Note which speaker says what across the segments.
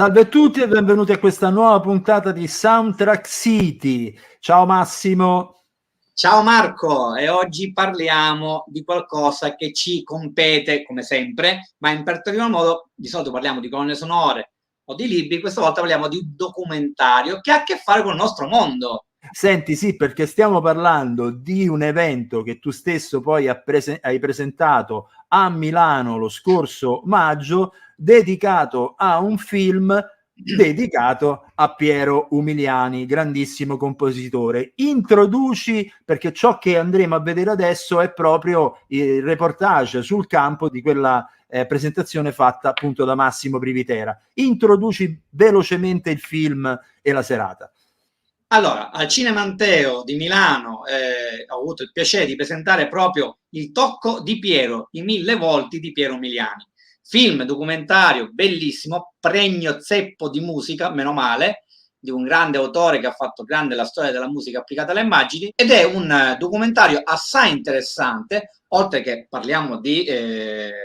Speaker 1: Salve a tutti e benvenuti a questa nuova puntata di Soundtrack City. Ciao Massimo.
Speaker 2: Ciao Marco, e oggi parliamo di qualcosa che ci compete come sempre, ma in particolar modo di solito parliamo di colonne sonore o di libri, questa volta parliamo di un documentario che ha a che fare con il nostro mondo.
Speaker 1: Senti, sì, perché stiamo parlando di un evento che tu stesso poi hai presentato a Milano lo scorso maggio, dedicato a un film dedicato a Piero Umiliani, grandissimo compositore. Introduci, perché ciò che andremo a vedere adesso è proprio il reportage sul campo di quella presentazione fatta appunto da Massimo Privitera. Introduci velocemente il film e la serata.
Speaker 2: Allora, al Cinema Anteo di Milano ho avuto il piacere di presentare proprio Il tocco di Piero, i 1000 volti di Piero Umiliani. Film documentario bellissimo, pregno zeppo di musica, meno male, di un grande autore che ha fatto grande la storia della musica applicata alle immagini, ed è un documentario assai interessante, oltre che parliamo di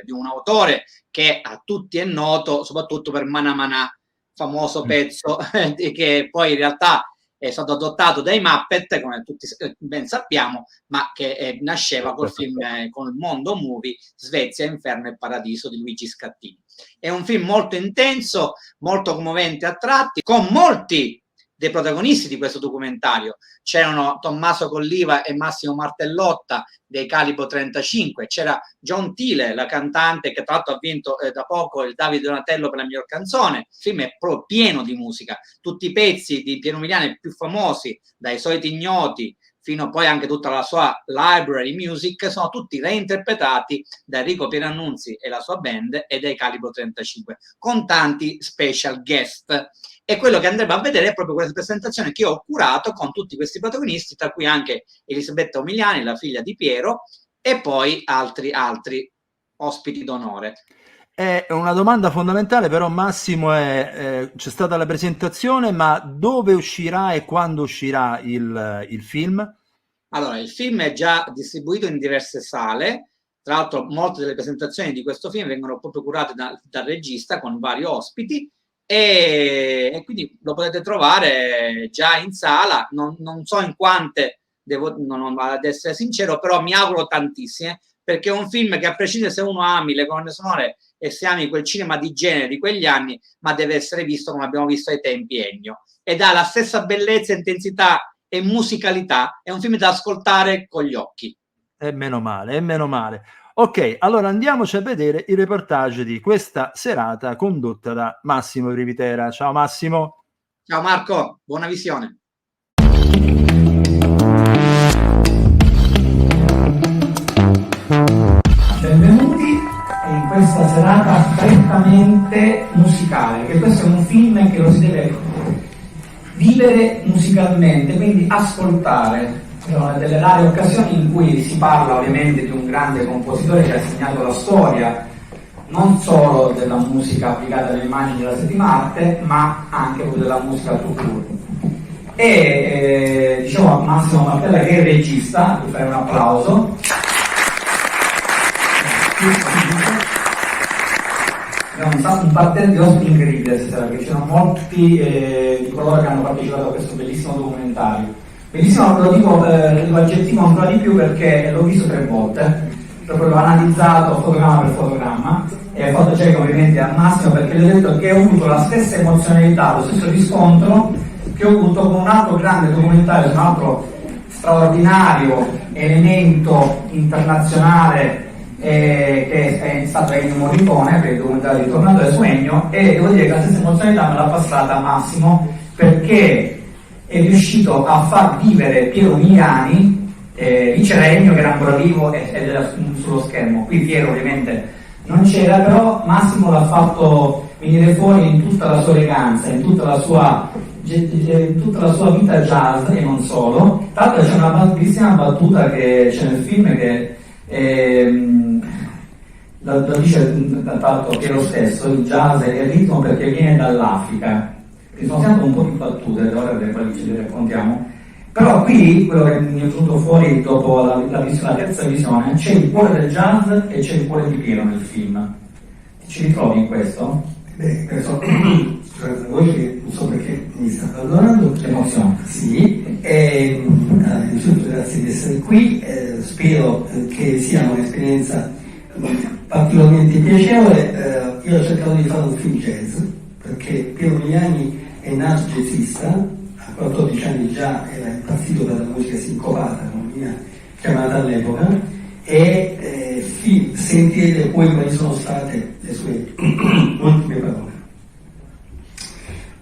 Speaker 2: un autore che a tutti è noto, soprattutto per Manà Manà, famoso pezzo che poi in realtà è stato adottato dai Muppet, come tutti ben sappiamo, ma che nasceva col film, con il Mondo Movie, Svezia, Inferno e Paradiso di Luigi Scattini. È un film molto intenso, molto commovente a tratti, con molti dei protagonisti di questo documentario. C'erano Tommaso Colliva e Massimo Martellotta dei Calibro 35, c'era John Thiele, la cantante che tra l'altro ha vinto da poco il Davide Donatello per la miglior canzone. Il film è proprio pieno di musica, tutti i pezzi di Piero Umiliani più famosi, dai Soliti Ignoti fino poi anche tutta la sua library music, sono tutti reinterpretati da Enrico Pierannunzi e la sua band e dai Calibro 35, con tanti special guest. E quello che andremo a vedere è proprio questa presentazione che ho curato con tutti questi protagonisti, tra cui anche Elisabetta Umiliani, la figlia di Piero, e poi altri ospiti d'onore.
Speaker 1: È una domanda fondamentale, però Massimo, c'è stata la presentazione, ma dove uscirà e quando uscirà il film?
Speaker 2: Allora, il film è già distribuito in diverse sale. Tra l'altro molte delle presentazioni di questo film vengono proprio curate dal regista con vari ospiti, e quindi lo potete trovare già in sala. Non so in quante, ad essere sincero, però mi auguro tantissime, perché è un film che, a prescindere se uno ami le colonne sonore e se ami quel cinema di genere di quegli anni, ma deve essere visto come abbiamo visto ai tempi Ennio, ed ha la stessa bellezza, intensità e musicalità. È un film da ascoltare con gli occhi.
Speaker 1: E meno male, e meno male. Ok, allora andiamoci a vedere il reportage di questa serata condotta da Massimo Privitera. Ciao Massimo.
Speaker 2: Ciao Marco, buona visione.
Speaker 3: Benvenuti in questa serata prettamente musicale, che questo è un film che lo si deve vivere musicalmente, quindi ascoltare. Sono delle rare occasioni in cui si parla ovviamente di un grande compositore che ha segnato la storia non solo della musica applicata alle immagini della settima arte, ma anche della musica tout court. E diciamo a Massimo Martella, che è il regista, gli farei un applauso. Abbiamo un parterre di ospiti incredibile stasera, perché ci sono molti di coloro che hanno partecipato a questo bellissimo documentario. Bellissimo, lo dico, lo aggettivo ancora di più perché l'ho visto 3 volte, proprio l'ho analizzato fotogramma per fotogramma, e fotoceco ovviamente a Massimo, perché gli ho detto che ho avuto la stessa emozionalità, lo stesso riscontro che ho avuto con un altro grande documentario, un altro straordinario elemento internazionale che è stato Ennio Morricone, per il documentario di Tornatore su Ennio, e devo dire che la stessa emozionalità me l'ha passata Massimo, perché è riuscito a far vivere Piero Umiliani. Lì c'era Ennio che era ancora vivo ed era sullo schermo, qui Piero ovviamente non c'era, però Massimo l'ha fatto venire fuori in tutta la sua eleganza, in tutta la sua vita jazz e non solo. Tra l'altro c'è una bellissima battuta che c'è nel film che lo dice tra l'altro Piero stesso: il jazz è il ritmo perché viene dall'Africa. Sono sempre un po' di battute, ora delle quali ci le raccontiamo, però qui quello che mi è venuto fuori dopo la terza visione, c'è il cuore del jazz e c'è il cuore di Piero nel film. Ci ritrovi in questo?
Speaker 4: Beh, scusate la voce che non so perché mi sta abbandonando.
Speaker 3: Emozione.
Speaker 4: Sì, innanzitutto grazie di essere qui, spero che sia un'esperienza particolarmente piacevole. Io ho cercato di fare un film jazz, perché Piero Migliani è nato jazzista, a 14 anni già era impazzito per la musica sincopata, come veniva chiamata all'epoca, e sentirete poi quali sono state le sue ultime parole.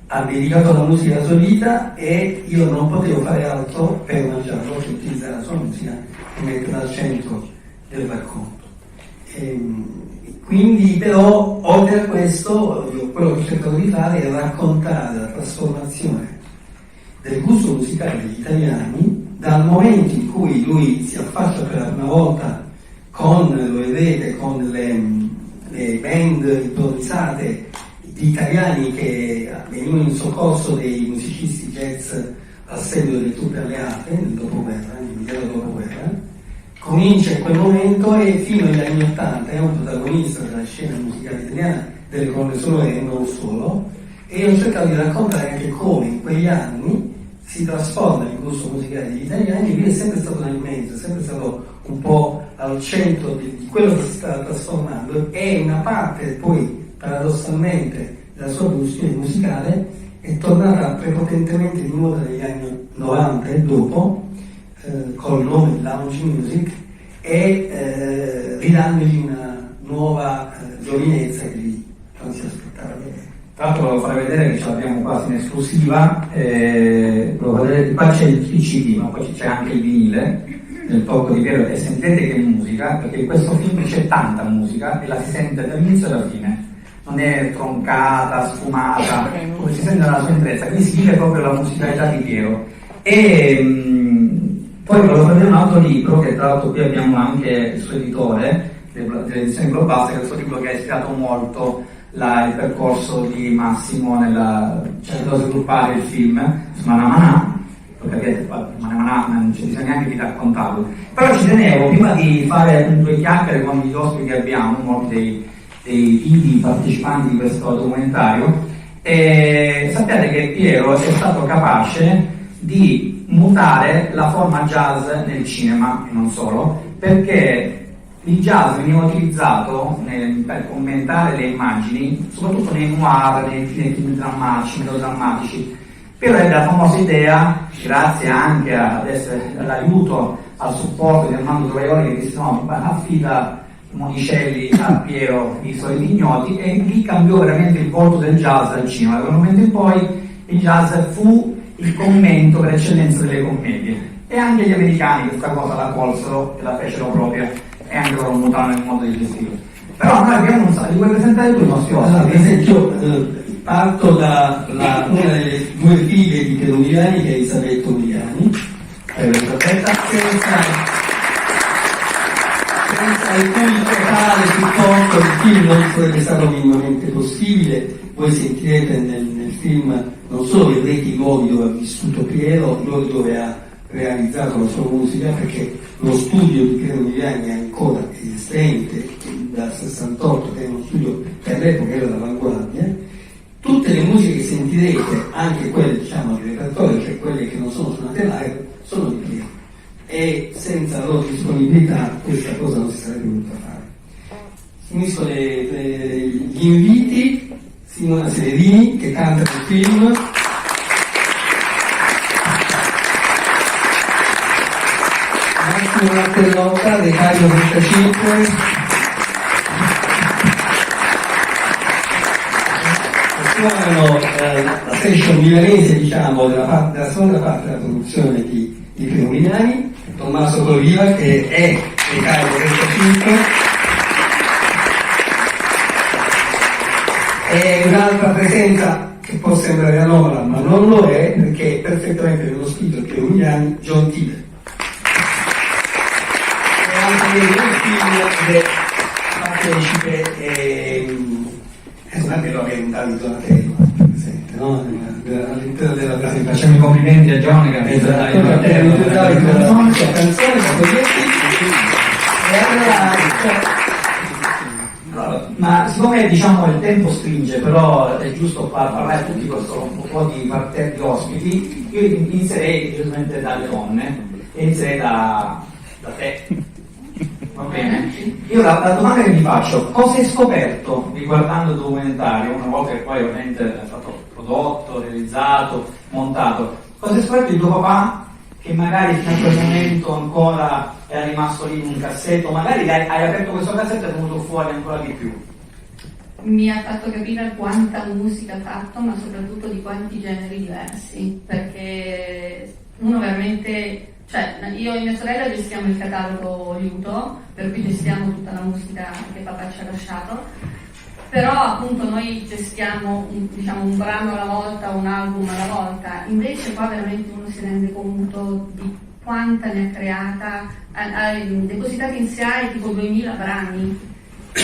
Speaker 4: Ha dedicato alla musica la sua vita e io non potevo fare altro per mangiarlo che utilizzare la sua musica e metterla al centro del racconto. Quindi però, oltre a questo, quello che ho cercato di fare è raccontare la trasformazione del gusto musicale degli italiani dal momento in cui lui si affaccia per la prima volta con, lo vedete, con le band improvvisate di italiani che venivano in soccorso dei musicisti jazz a seguito delle truppe alleate nel dopoguerra, nell'immediato dopoguerra. Comincia in quel momento e fino agli anni '80 è un protagonista della scena musicale italiana, delle colonne sonore e non solo, e ho cercato di raccontare anche come in quegli anni si trasforma il gusto musicale degli italiani. Lui è sempre stato nel mezzo, è sempre stato un po' al centro di quello che si sta trasformando, e una parte poi paradossalmente la sua produzione musicale è tornata prepotentemente di moda negli anni 90 e dopo, col nome lounge music, e ridandogli una nuova giovinezza che lui non si aspettava di avere.
Speaker 3: Tra l'altro volevo fare vedere che ce l'abbiamo quasi in esclusiva, qua c'è il CD, ma poi c'è anche il vinile del Tocco di Piero, e sentirete che musica, perché in questo film c'è tanta musica e la si sente dall'inizio alla fine, non è troncata, sfumata, come si sente nella sua interezza, quindi si vive proprio la musicalità di Piero. E poi volevo fare vedere un altro libro, che tra l'altro qui abbiamo anche il suo editore dell'edizione Globasta, che è questo libro che ha ispirato molto il percorso di Massimo cercando di sviluppare il film su Manà, lo capite, Manà non c'è bisogno neanche di raccontarlo. Però ci tenevo, prima di fare due chiacchiere con gli ospiti che abbiamo, molti dei vivi partecipanti di questo documentario, sappiate che Piero è stato capace di mutare la forma jazz nel cinema, e non solo, perché il jazz veniva utilizzato per commentare le immagini, soprattutto nei noir, nei film drammatici, melodrammatici. Però è la famosa idea, grazie anche all'aiuto, al supporto di Armando Trovaioli, che disse no, affida Monicelli a Piero i soliti ignoti, e lì cambiò veramente il volto del jazz al cinema. Da quel momento in poi il jazz fu il commento per eccellenza delle commedie, e anche gli americani questa cosa la colsero e la fecero propria, e anche loro mutarono il modo di gestire. Però noi abbiamo un sacco, li vuoi presentare tu i nostri ospiti?
Speaker 4: Per esempio, parto da una delle due figlie di Piero Migliani, che è Elisabetta Migliani, senza il cui totale supporto il film non sarebbe stato minimamente possibile. Voi sentirete nel film, non solo vedrete i luoghi dove ha vissuto Piero, i luoghi dove ha realizzato la sua musica, perché lo studio di Piero Migliani è ancora esistente dal 68, che è uno studio che all'epoca era d'avanguardia. Tutte le musiche che sentirete, anche quelle diciamo di repertorio, cioè quelle che non sono suonate live, sono di Piero, e senza la loro disponibilità questa cosa non si sarebbe potuta fare. Finisco gli inviti. Simona Severini, che canta nel film, Massimo Martellotta, dei Caio 35, suonano la session milanese, diciamo, della seconda parte della produzione di Piero Migliani, Tommaso Corriva, che è dei Caio 35, e un'altra presenza che può sembrare anomala, ma non lo è, perché è perfettamente nello spirito di Piero Migliani, John Tiber. E anche nel film partecipe, è un bello che è un Davide Donatello presente, no? All'interno della presentazione.
Speaker 3: Facciamo i complimenti a John, che
Speaker 4: Esatto,
Speaker 3: ma siccome diciamo il tempo stringe, però però è giusto parlare a tutti questo un po' di parterre di ospiti. Io inizierei giustamente dalle donne e inizierei da te. Va bene? Io la domanda che mi faccio: cosa hai scoperto riguardando il documentario, una volta che poi ovviamente è stato prodotto, realizzato, montato? Cosa hai scoperto di tuo papà che magari fino a quel momento ancora era rimasto lì in un cassetto, magari hai aperto questo cassetto e è venuto fuori ancora di più?
Speaker 5: Mi ha fatto capire quanta musica ha fatto, ma soprattutto di quanti generi diversi, perché uno veramente, cioè io e mia sorella gestiamo il catalogo liuto, per cui gestiamo tutta la musica che papà ci ha lasciato, però appunto noi gestiamo un brano alla volta, un album alla volta, invece qua veramente uno si rende conto di quanta ne ha creata, ha depositato in SIAE tipo 2000 brani, che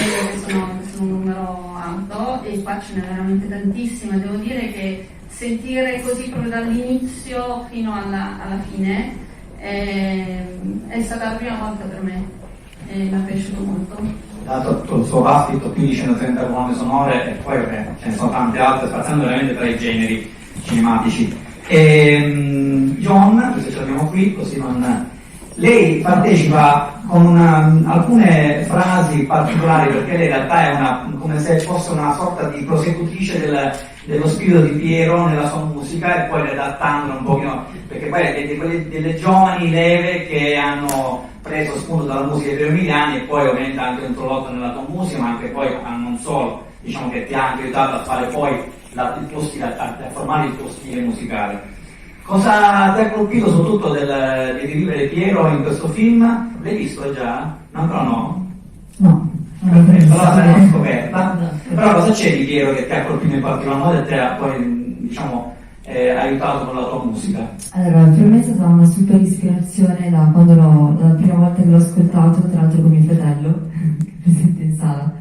Speaker 5: sono un numero alto, e qua ce n'è veramente tantissima. Devo dire che sentire così proprio dall'inizio fino alla fine è stata la prima volta per me, e mi è piaciuto molto.
Speaker 3: Dato il suo baffito, più di 130 colonne sonore, e poi ce ne sono tante altre, spaziando veramente tra i generi cinematici. John, questo ce l'abbiamo qui, così non... Lei partecipa con alcune frasi particolari, perché lei in realtà è come se fosse una sorta di prosecutrice dello spirito di Piero nella sua musica, e poi riadattandolo un pochino, perché poi è delle giovani leve che hanno preso spunto dalla musica di Piero Umiliani e poi ovviamente anche introdotto nella tua musica, ma anche poi non solo, diciamo che ti ha anche aiutato a fare poi il tuo stile, a formare il tuo stile musicale. Cosa ti ha colpito soprattutto di rivivere Piero in questo film? L'hai visto già? No, ancora no?
Speaker 6: No.
Speaker 3: Allora l'abbiamo scoperta. Però cosa c'è di Piero che ti ha colpito in particolar modo e ti ha poi, diciamo, aiutato con la tua musica?
Speaker 6: Allora, per me è stata una super ispirazione da quando la prima volta che l'ho ascoltato, tra l'altro con mio fratello, presente in sala.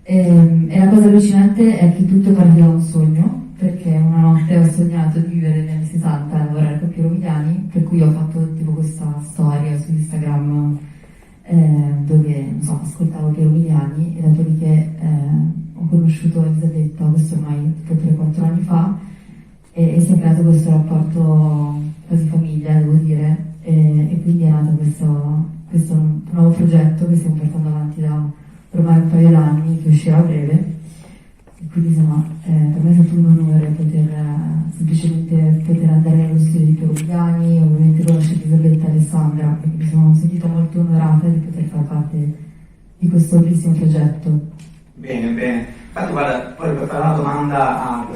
Speaker 6: E la cosa allucinante è che tutto parte da un sogno, perché una notte ho sognato di vivere negli anni 60 e lavorare con Piero Umiliani, per cui ho fatto tipo questa storia su Instagram dove, non so, ascoltavo Piero Umiliani, e dopodiché ho conosciuto Elisabetta, questo ormai tipo 3-4 anni fa, e si è creato questo rapporto quasi famiglia, devo dire, e quindi è nato questo nuovo progetto che stiamo portando avanti da ormai un paio d'anni, che uscirà a breve. E quindi insomma, per me è stato un onore semplicemente poter andare nello studio di Piero Umiliani, ovviamente conoscere Elisabetta e Alessandra, perché mi sono sentita molto onorata di poter fare parte di questo bellissimo progetto.
Speaker 3: Bene, bene. Infatti guarda, poi per fare una domanda a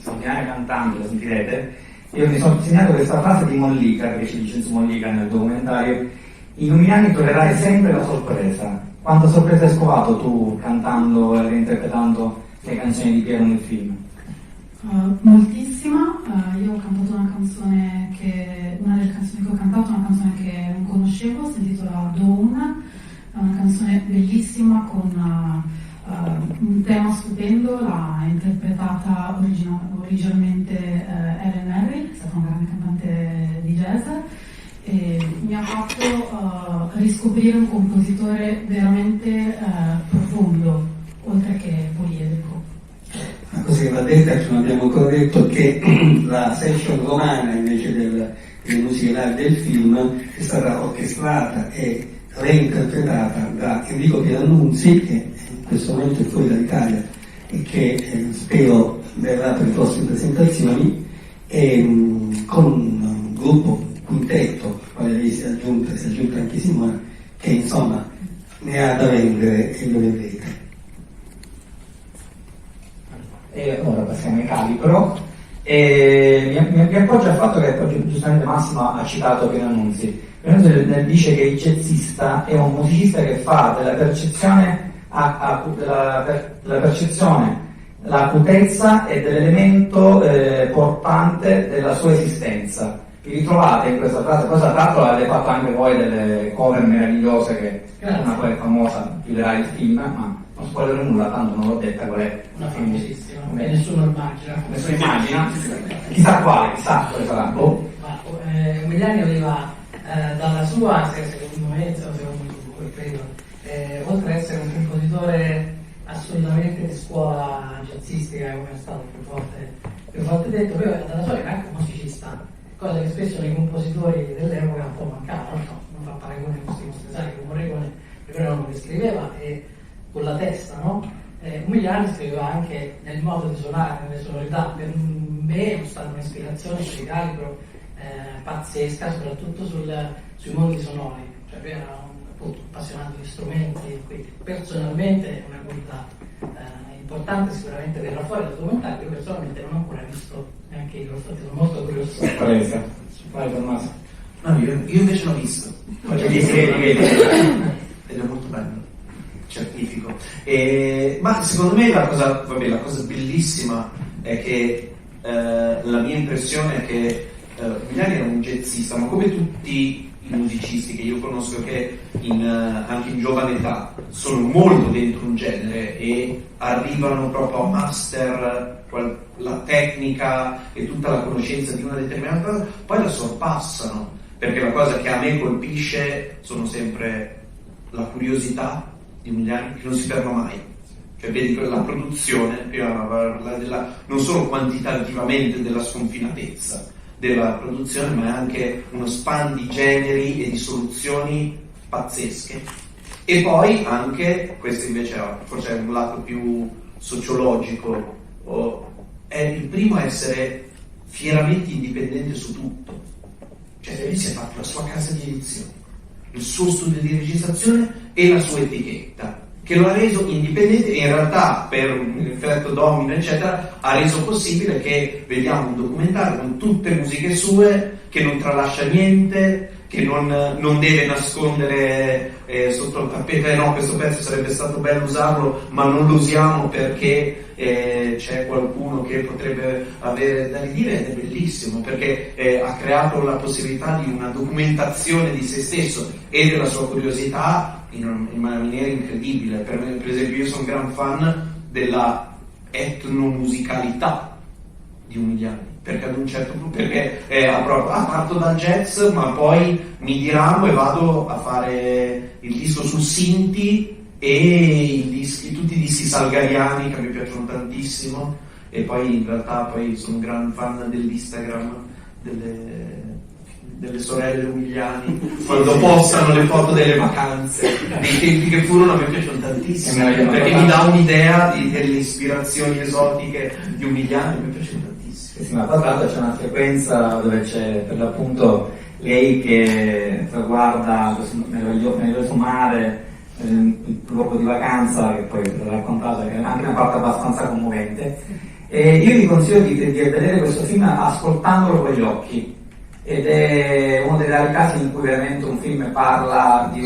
Speaker 3: Sognare cantando, la sentirete, io mi sono segnato questa frase di Mollica, che ci dice su Mollica nel documentario: in Umiliani troverai sempre la sorpresa. Quanta sorpresa hai scovato tu cantando e reinterpretando le canzoni di Piero nel film?
Speaker 7: Moltissima. Io ho cantato una delle canzoni che ho cantato, una canzone che non conoscevo, si intitola Dawn, è una canzone bellissima con un tema stupendo, l'ha interpretata originalmente Ellen Harry, è stata una grande cantante di jazz, e mi ha fatto riscoprire un compositore veramente profondo, oltre che poliedrico.
Speaker 4: Una cosa che va detta, che non abbiamo ancora detto, che la session romana invece delle musiche live del film è stata orchestrata e reinterpretata da Enrico Pierannunzi, che in questo momento è fuori dall'Italia e che spero verrà per le prossime presentazioni, e con un gruppo quintetto, al quale lei si è aggiunta anche Simona, che insomma ne ha da vendere e lo vedrete.
Speaker 3: E ora passiamo ai calibro. Mi appoggio al fatto che giustamente Massimo ha citato Pierannunzi. Pierannunzi dice che il jazzista è un musicista che fa della percezione l'acutezza e dell'elemento portante della sua esistenza. Vi ritrovate in questa frase? Cosa tra l'altro avete fatto anche voi delle cover meravigliose, che è una quella famosa, chiuderà il film, ma non spoilerò nulla, tanto non l'ho detta qual è.
Speaker 8: Una famosissima, che nessuno immagina.
Speaker 3: Nessuno immagina? Chissà quale sarà.
Speaker 8: Umiliani aveva dalla sua, secondo me, credo, oltre ad essere un compositore assolutamente di scuola jazzistica, come è stato più volte detto, poi dalla sua era anche musicista, cosa che spesso nei compositori dell'epoca un po' mancava, non fa paragone con questi Mostresani, che Morricone era uno che scriveva e con la testa, no? Umiliani scriveva anche nel modo di suonare, nelle sonorità. Per me è stata un'ispirazione di calibro pazzesca, soprattutto sui mondi sonori. Cioè, lui era appunto appassionato di strumenti, quindi personalmente una guida importante sicuramente verrà fuori dal documentario. Io personalmente non ho ancora visto neanche io, infatti sono molto curioso.
Speaker 3: Vai Tommaso.
Speaker 9: No, io invece l'ho visto. Ed è molto bello, certifico. Ma secondo me la cosa bellissima è che la mia impressione è che Umiliani era un jazzista, ma come tutti i musicisti che io conosco che anche in giovane età sono molto dentro un genere e arrivano proprio a master la tecnica e tutta la conoscenza di una determinata cosa, poi la sorpassano, perché la cosa che a me colpisce sono sempre la curiosità di Umiliani, che non si ferma mai. Cioè vedi la produzione, non solo quantitativamente della sconfinatezza della produzione, ma è anche uno span di generi e di soluzioni pazzesche. E poi anche, questo invece forse è un lato più sociologico, è il primo a essere fieramente indipendente su tutto. Cioè lui si è fatto la sua casa di edizione, il suo studio di registrazione e la sua etichetta, che lo ha reso indipendente e in realtà per un effetto domino eccetera ha reso possibile che vediamo un documentario con tutte musiche sue, che non tralascia niente, che non deve nascondere sotto il tappeto, no, questo pezzo sarebbe stato bello usarlo ma non lo usiamo perché c'è qualcuno che potrebbe avere da ridire, ed è bellissimo perché ha creato la possibilità di una documentazione di se stesso e della sua curiosità in una maniera incredibile. Per me, per esempio, io sono un gran fan della etnomusicalità di Umiliani, perché ad un certo punto parto dal jazz ma poi mi diramo e vado a fare il disco su Sinti e tutti i dischi salgariani che mi piacciono tantissimo, e poi in realtà poi sono un gran fan dell'Instagram delle sorelle Umiliani quando postano le foto delle vacanze dei tempi che furono, a me piacciono tantissimo perché mi dà un'idea delle ispirazioni esotiche di Umiliani, mi piacciono tantissimo.
Speaker 3: Sì, ma tra l'altro c'è una frequenza dove c'è per l'appunto lei che guarda nel suo mare il luogo di vacanza, che poi l'ho raccontato, che è anche una parte abbastanza commovente, e io vi consiglio di vedere questo film ascoltandolo con gli occhi, ed è uno dei rari casi in cui veramente un film parla di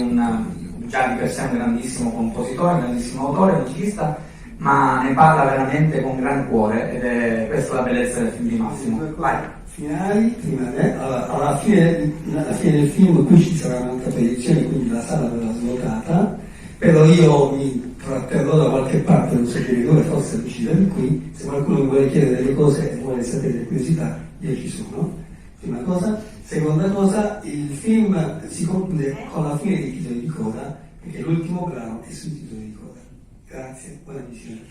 Speaker 3: già di per sé un grandissimo compositore, un grandissimo autore, musicista, ma ne parla veramente con gran cuore, ed è questa la bellezza del film di Massimo. Vai.
Speaker 4: Alla fine del film qui ci sarà un'altra proiezione, quindi la sala verrà svuotata, però io mi tratterrò da qualche parte, non so che dove, forse decidere qui. Se qualcuno vuole chiedere delle cose e vuole sapere delle curiosità, io ci sono. Prima cosa. Seconda cosa, il film si conclude con la fine dei titoli di coda, perché l'ultimo brano è sul titolo di coda. Grazie, buona visione.